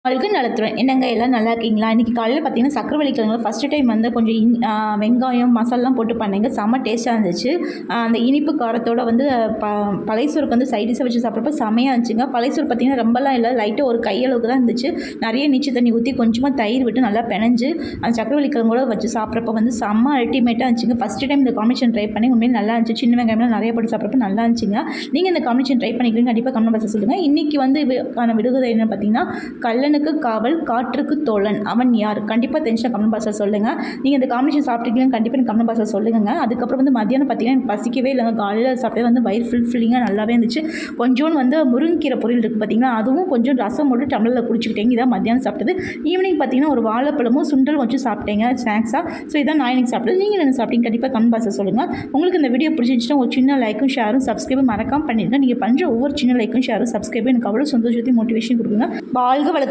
வாழ்க நலத்துடன் என்னங்க எல்லாம் நல்லா இருக்கீங்களா? இன்றைக்கி காலையில் பார்த்தீங்கன்னா சக்கரவள்ளி கிழங்குல ஃபஸ்ட்டு டைம் வந்து கொஞ்சம் வெங்காயம் மசாலாலாம் போட்டு பண்ணீங்க. செம்ம டேஸ்ட்டாக இருந்துச்சு. அந்த இனிப்பு காரத்தோடு வந்து பழைய சோறுக்கு வந்து சைடிஷாக வச்சு சாப்பிட்றப்ப செமையாக இருந்துச்சுங்க. பழைய சோறு பார்த்தீங்கன்னா ரொம்பலாம் இல்லை, லைட்டாக ஒரு கையளவுக்கு தான் இருந்துச்சு. நிறைய நீச்சு தண்ணி ஊற்றி கொஞ்சமாக தயிர் விட்டு நல்லா பிணைஞ்சு அந்த சக்கரவள்ளி கிழங்கோட வச்சு சாப்பிட்றப்ப வந்து செம்ம அல்டிமேட்டாக இருந்துச்சுங்க. ஃபஸ்ட்டு டைம் இந்த காம்பினேஷன் ட்ரை பண்ணி உண்மையிலே நல்லா இருந்துச்சு. சின்ன வெங்காயம்லாம் நிறைய போட்டு சாப்பிட்றப்ப நல்லா இருந்துச்சுங்க. நீங்கள் இந்த காம்பினேஷன் ட்ரை பண்ணிக்கிறீங்க கண்டிப்பாக கமெண்ட் பாக்ஸில் சொல்லுங்கள். இன்றைக்கி வந்து விடுகதை என்னென்னு பார்த்தீங்கன்னா, கல்லனுக்கு காவல் காற்றுக்கு தோழன் அவன் யார்? கண்டிப்பாக தெரிஞ்சா கமெண்ட் பாக்ஸில் சொல்லுங்கள். நீங்கள் இந்த காம்பினேஷன் சாப்பிட்ருக்கீங்கன்னு கண்டிப்பாக எனக்கு கமெண்ட் பாக்ஸில் சொல்லுங்கள். அதுக்கப்புறம் வந்து மத்தியானம் பார்த்தீங்கன்னா எனக்கு பசிக்கவே இல்லைங்க. காலையில் சாப்பிட்டே வந்து வயிறு ஃபில்லிங்காக நல்லாவே இருந்துச்சு. கொஞ்சோன்னு வந்து முருங்கீரை பொரியல் இருக்குது பார்த்தீங்கன்னா, அதுவும் கொஞ்சம் ரசம் போட்டு டம்ளரில் குடிச்சிக்கிட்டேங்க. இதான் மத்தியானம் சாப்பிட்டது. ஈவினிங் பார்த்தீங்கன்னா ஒரு வாழைப்பழமும் சுண்டல் வச்சு சாப்பிட்டேங்க ஸ்நாக்ஸாக. ஸோ இதான் நான் இன்னைக்கு சாப்பிட்டது. நீங்கள் என்ன சாப்பிட்டீங்க கண்டிப்பாக கமெண்ட் பாக்ஸில் சொல்லுங்கள். உங்களுக்கு இந்த வீடியோ பிடிச்சிருந்துச்சுன்னா ஒரு சின்ன லைக்கும் ஷேரும் சப்ஸ்கிரைபும் மறக்காமல் பண்ணிடுங்க. நீங்கள் பண்ணுற ஒவ்வொரு சின்ன லைக்கும் ஷேரும் சப்ஸ்கிரைபும் எனக்கு அவ்வளோ சந்தோஷத்தையும் மோட்டிவேஷன் கொடுக்குங்க. வாழ்க வளர்த்து